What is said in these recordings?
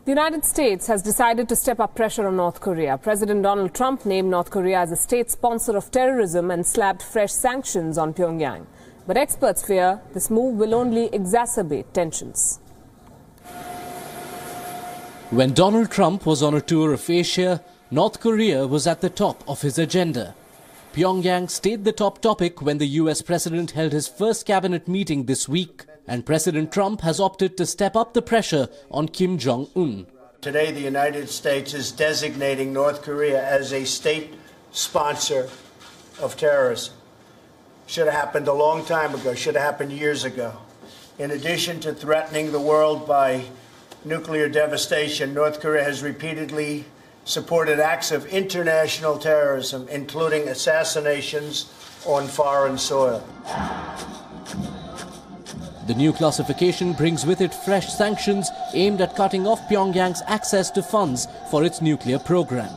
The United States has decided to step up pressure on North Korea. President Donald Trump named North Korea as a state sponsor of terrorism and slapped fresh sanctions on Pyongyang. But experts fear this move will only exacerbate tensions. When Donald Trump was on a tour of Asia, North Korea was at the top of his agenda. Pyongyang stayed the top topic when the US president held his first cabinet meeting this week, and President Trump has opted to step up the pressure on Kim Jong-un. Today, the United States is designating North Korea as a state sponsor of terrorism. Should have happened a long time ago, should have happened years ago. In addition to threatening the world by nuclear devastation, North Korea has repeatedly supported acts of international terrorism, including assassinations on foreign soil. The new classification brings with it fresh sanctions aimed at cutting off Pyongyang's access to funds for its nuclear program.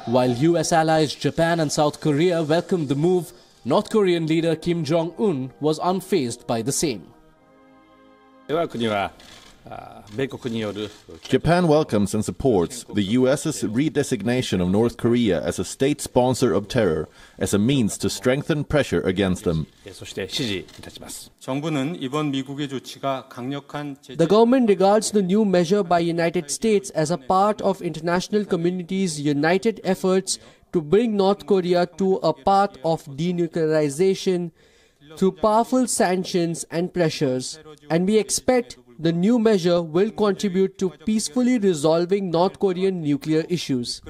While US allies Japan and South Korea welcomed the move, North Korean leader Kim Jong-un was unfazed by the same. Japan welcomes and supports the US's redesignation of North Korea as a state sponsor of terror as a means to strengthen pressure against them. The government regards the new measure by United States as a part of international community's united efforts to bring North Korea to a path of denuclearization through powerful sanctions and pressures, and we expect the new measure will contribute to peacefully resolving North Korean nuclear issues.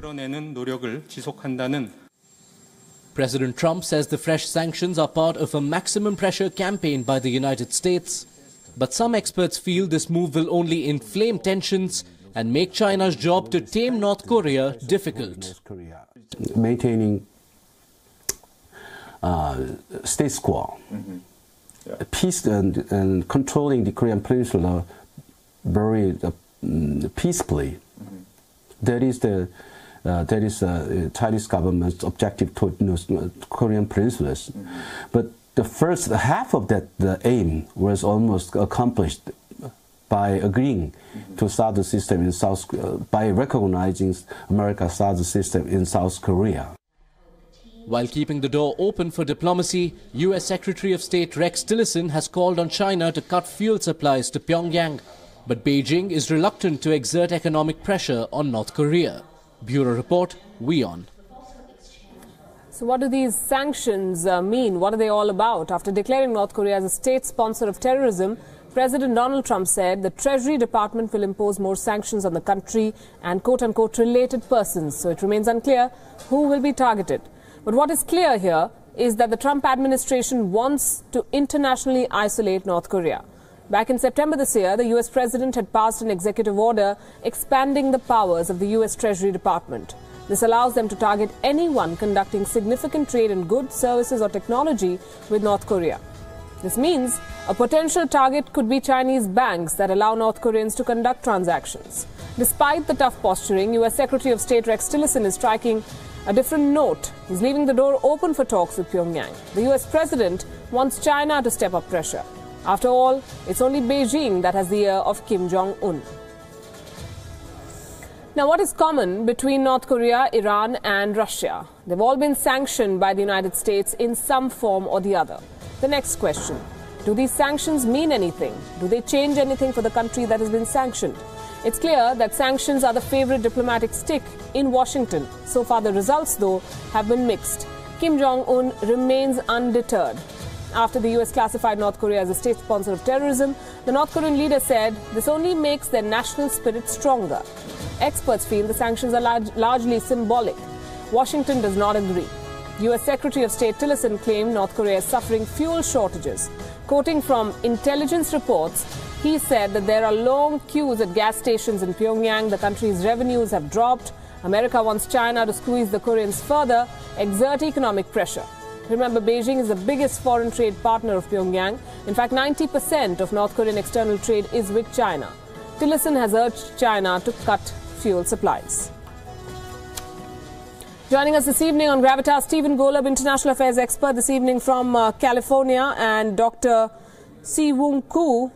President Trump says the fresh sanctions are part of a maximum pressure campaign by the United States. But some experts feel this move will only inflame tensions and make China's job to tame North Korea difficult. Maintaining status quo. Peace and controlling the Korean Peninsula very peacefully. That is the Chinese government's objective to Korean Peninsula. But the first half of that aim was almost accomplished by agreeing to start the system in by recognizing America's start system in South Korea. While keeping the door open for diplomacy, US Secretary of State Rex Tillerson has called on China to cut fuel supplies to Pyongyang. But Beijing is reluctant to exert economic pressure on North Korea. Bureau Report, WION. So what do these sanctions mean? What are they all about? After declaring North Korea as a state sponsor of terrorism, President Donald Trump said the Treasury Department will impose more sanctions on the country and quote-unquote related persons. So it remains unclear who will be targeted. But what is clear here is that the Trump administration wants to internationally isolate North Korea. Back in September this year, the US president had passed an executive order expanding the powers of the US Treasury Department. This allows them to target anyone conducting significant trade in goods, services or technology with North Korea. This means a potential target could be Chinese banks that allow North Koreans to conduct transactions. Despite the tough posturing, US Secretary of State Rex Tillerson is striking a different note. He's leaving the door open for talks with Pyongyang. The US president wants China to step up pressure. After all, it's only Beijing that has the ear of Kim Jong-un. Now, what is common between North Korea, Iran and Russia? They've all been sanctioned by the United States in some form or the other. The next question, do these sanctions mean anything? Do they change anything for the country that has been sanctioned? It's clear that sanctions are the favorite diplomatic stick in Washington. So far, the results, though, have been mixed. Kim Jong-un remains undeterred. After the US classified North Korea as a state sponsor of terrorism, the North Korean leader said this only makes their national spirit stronger. Experts feel the sanctions are largely symbolic. Washington does not agree. US Secretary of State Tillerson claimed North Korea is suffering fuel shortages. Quoting from intelligence reports, he said that there are long queues at gas stations in Pyongyang. The country's revenues have dropped. America wants China to squeeze the Koreans further, exert economic pressure. Remember, Beijing is the biggest foreign trade partner of Pyongyang. In fact, 90% of North Korean external trade is with China. Tillerson has urged China to cut fuel supplies. Joining us this evening on Gravitas, Stephen Golub, international affairs expert this evening from California, and Dr. Si Woong Koo,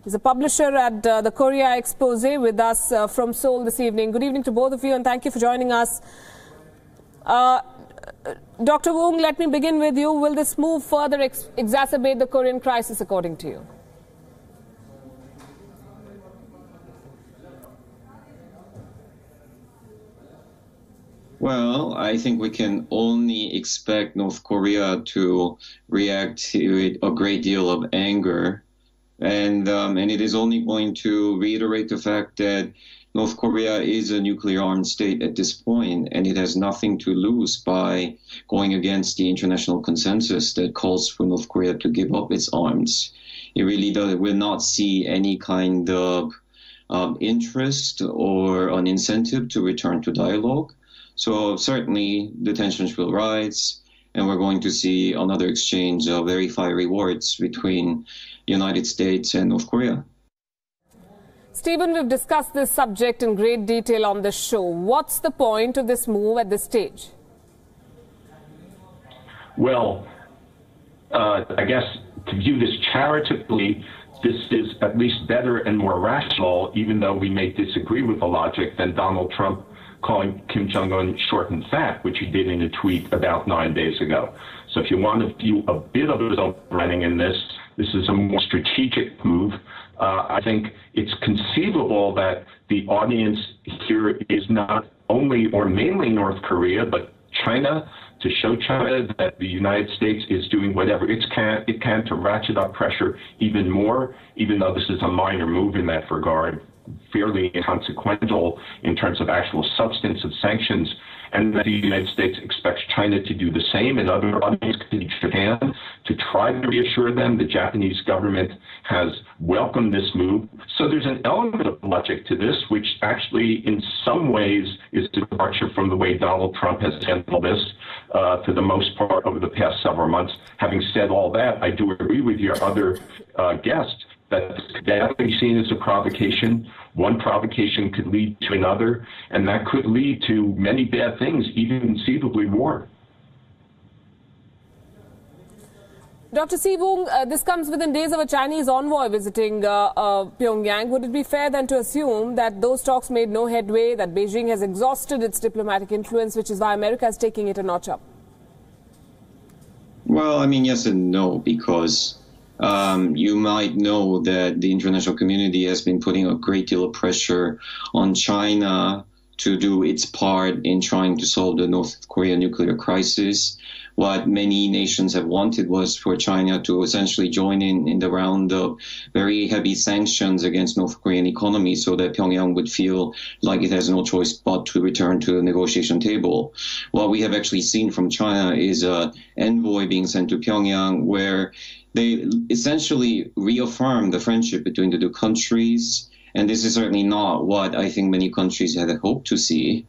He's a publisher at the Korea Expose with us from Seoul this evening. Good evening to both of you and thank you for joining us. Dr. Wong, let me begin with you. Will this move further exacerbate the Korean crisis according to you? Well, I think we can only expect North Korea to react to a great deal of anger. And it is only going to reiterate the fact that North Korea is a nuclear-armed state at this point, and it has nothing to lose by going against the international consensus that calls for North Korea to give up its arms. It really will not see any kind of interest or an incentive to return to dialogue. So certainly the tensions will rise, and we're going to see another exchange of very fiery words between the United States and North Korea. Stephen, we've discussed this subject in great detail on this show. What's the point of this move at this stage? Well, I guess to view this charitably, this is at least better and more rational, even though we may disagree with the logic, than Donald Trump calling Kim Jong-un short and fat, which he did in a tweet about 9 days ago. So if you want to view a bit of his own running in this, this is a more strategic move. I think it's conceivable that the audience here is not only or mainly North Korea, but China, to show China that the United States is doing whatever it can to ratchet up pressure even more, even though this is a minor move in that regard, fairly inconsequential in terms of actual substance of sanctions, and that the United States expects China to do the same, and other audiences, Japan, to try to reassure them. The Japanese government has welcomed this move. So there's an element of logic to this, which actually in some ways is a departure from the way Donald Trump has handled this for the most part over the past several months. Having said all that, I do agree with your other guest that could be seen as a provocation. One provocation could lead to another, and that could lead to many bad things, even conceivably war. Dr. Si-Woong, this comes within days of a Chinese envoy visiting Pyongyang. Would it be fair then to assume that those talks made no headway, that Beijing has exhausted its diplomatic influence, which is why America is taking it a notch up? Well, I mean, yes and no, because you might know that the international community has been putting a great deal of pressure on China to do its part in trying to solve the North Korea nuclear crisis. What many nations have wanted was for China to essentially join in the round of very heavy sanctions against North Korean economy so that Pyongyang would feel like it has no choice but to return to the negotiation table. What we have actually seen from China is an envoy being sent to Pyongyang where they essentially reaffirm the friendship between the two countries. And this is certainly not what I think many countries had hoped to see.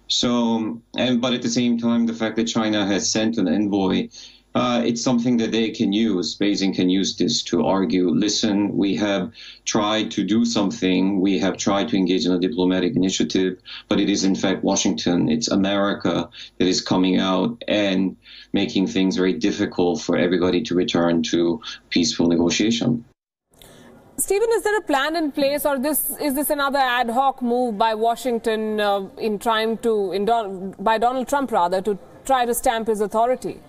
So, but at the same time, the fact that China has sent an envoy, it's something that they can use. Beijing can use this to argue, listen, we have tried to do something. We have tried to engage in a diplomatic initiative, but it is in fact Washington, it's America that is coming out and making things very difficult for everybody to return to peaceful negotiation. Stephen, is there a plan in place, or is this another ad hoc move by Washington by Donald Trump rather, to try to stamp his authority?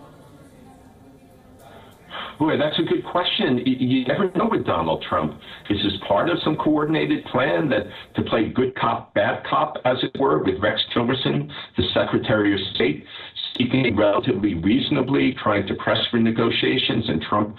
Boy, that's a good question. You never know with Donald Trump. Is this part of some coordinated plan that to play good cop, bad cop, as it were, with Rex Tillerson, the Secretary of State, speaking relatively reasonably, trying to press for negotiations, and Trump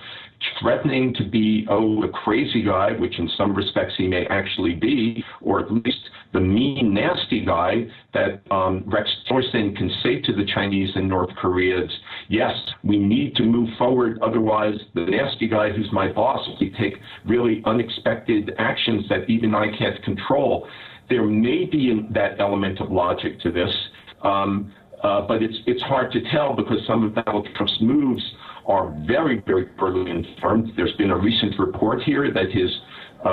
threatening to be, a crazy guy, which in some respects he may actually be, or at least the mean, nasty guy that Rex Tillerson can say to the Chinese and North Koreans, yes, we need to move forward, otherwise the nasty guy who's my boss will take really unexpected actions that even I can't control. There may be that element of logic to this, but it's hard to tell because some of Donald Trump's moves are very, very poorly informed. There's been a recent report here that his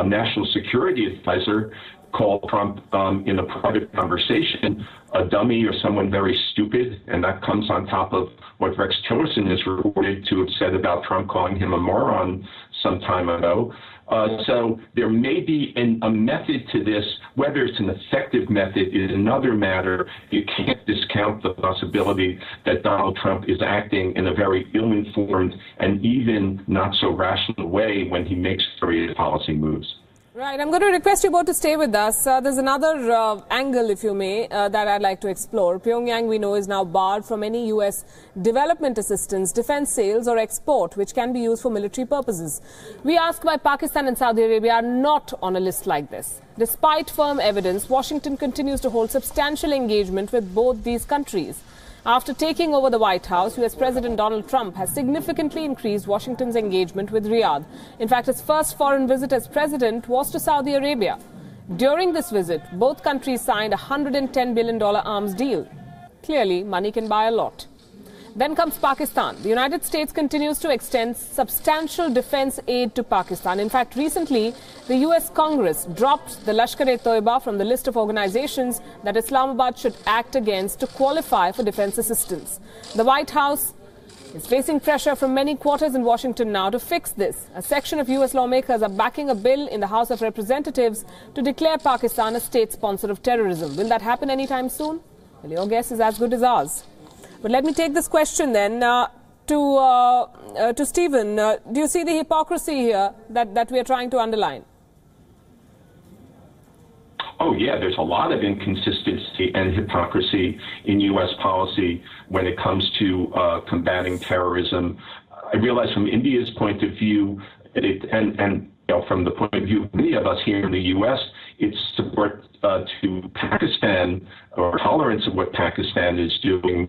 national security advisor called Trump in a private conversation a dummy or someone very stupid, and that comes on top of what Rex Tillerson is reported to have said about Trump, calling him a moron some time ago. So there may be a method to this. Whether it's an effective method is another matter. You can't discount the possibility that Donald Trump is acting in a very ill-informed and even not so rational way when he makes various policy moves. Right. I'm going to request you both to stay with us. There's another angle, if you may, that I'd like to explore. Pyongyang, we know, is now barred from any U.S. development assistance, defense sales or export, which can be used for military purposes. We ask why Pakistan and Saudi Arabia are not on a list like this. Despite firm evidence, Washington continues to hold substantial engagement with both these countries. After taking over the White House, U.S. President Donald Trump has significantly increased Washington's engagement with Riyadh. In fact, his first foreign visit as president was to Saudi Arabia. During this visit, both countries signed a $110 billion arms deal. Clearly, money can buy a lot. Then comes Pakistan. The United States continues to extend substantial defense aid to Pakistan. In fact, recently, the U.S. Congress dropped the Lashkar-e-Toiba from the list of organizations that Islamabad should act against to qualify for defense assistance. The White House is facing pressure from many quarters in Washington now to fix this. A section of U.S. lawmakers are backing a bill in the House of Representatives to declare Pakistan a state sponsor of terrorism. Will that happen anytime soon? Well, your guess is as good as ours. But let me take this question then to Stephen. Do you see the hypocrisy here that we are trying to underline? Oh, yeah, there's a lot of inconsistency and hypocrisy in U.S. policy when it comes to combating terrorism. I realize from India's point of view, and from the point of view of many of us here in the U.S., its support to Pakistan or tolerance of what Pakistan is doing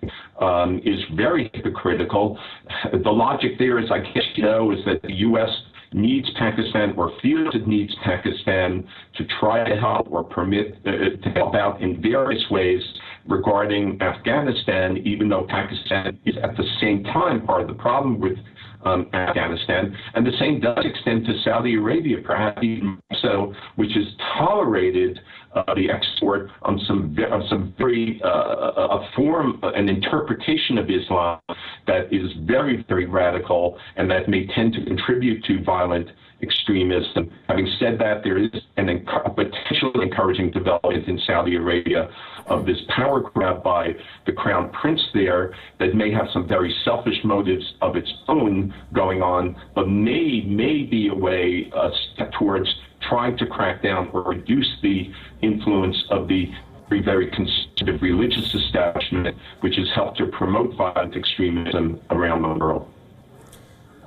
is very hypocritical. The logic there is, I guess you know, is that the U.S. needs Pakistan or feels it needs Pakistan to try to help or permit to help out in various ways regarding Afghanistan, even though Pakistan is at the same time part of the problem with Afghanistan, and the same does extend to Saudi Arabia, perhaps even so, which has tolerated the export of some very a form, an interpretation of Islam that is very, very radical and that may tend to contribute to violent extremism. Having said that, there is a potentially encouraging development in Saudi Arabia of this power grab by the crown prince there that may have some very selfish motives of its own going on, but may be a way, a step towards trying to crack down or reduce the influence of the very conservative religious establishment, which has helped to promote violent extremism around the world.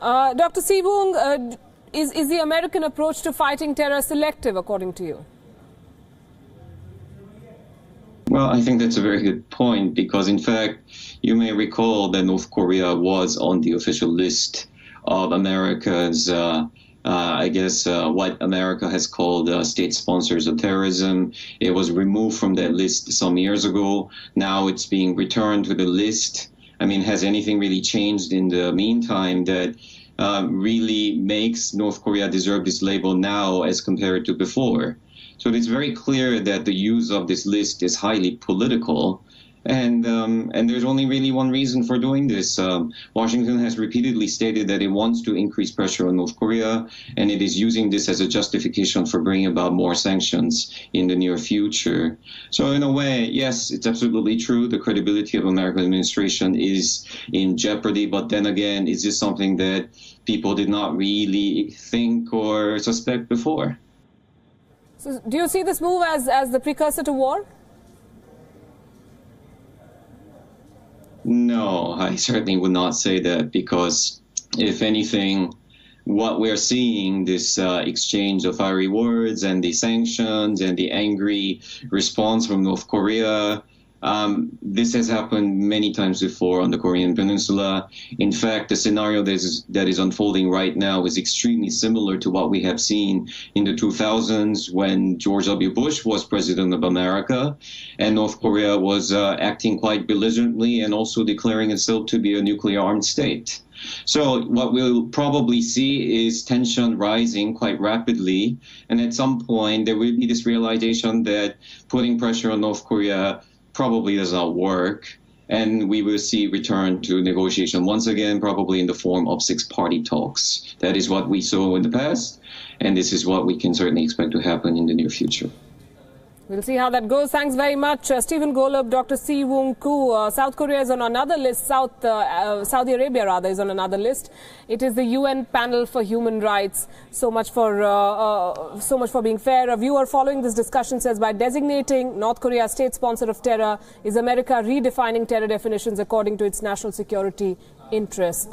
Dr. Sivung, is the American approach to fighting terror selective, according to you? Well, I think that's a very good point, because in fact, you may recall that North Korea was on the official list of America's, what America has called state sponsors of terrorism. It was removed from that list some years ago. Now it's being returned to the list. I mean, has anything really changed in the meantime that really makes North Korea deserve this label now as compared to before? So it's very clear that the use of this list is highly political, and there's only really one reason for doing this. Washington has repeatedly stated that it wants to increase pressure on North Korea, and it is using this as a justification for bringing about more sanctions in the near future. So in a way, yes, it's absolutely true. The credibility of the American administration is in jeopardy. But then again, is this something that people did not really think or suspect before? So do you see this move as the precursor to war? No, I certainly would not say that, because if anything, what we're seeing, this exchange of fiery words and the sanctions and the angry response from North Korea, this has happened many times before on the Korean Peninsula. In fact, the scenario that is unfolding right now is extremely similar to what we have seen in the 2000s when George W. Bush was president of America, and North Korea was acting quite belligerently and also declaring itself to be a nuclear-armed state. So what we'll probably see is tension rising quite rapidly, and at some point there will be this realization that putting pressure on North Korea probably does not work, and we will see return to negotiation once again, probably in the form of six-party talks. That is what we saw in the past, and this is what we can certainly expect to happen in the near future. We'll see how that goes. Thanks very much, Stephen Golub, Dr. Si Woong Koo. South Korea is on another list. Saudi Arabia, rather, is on another list. It is the UN Panel for Human Rights. So much for being fair. A viewer following this discussion says, by designating North Korea as state sponsor of terror, is America redefining terror definitions according to its national security interests?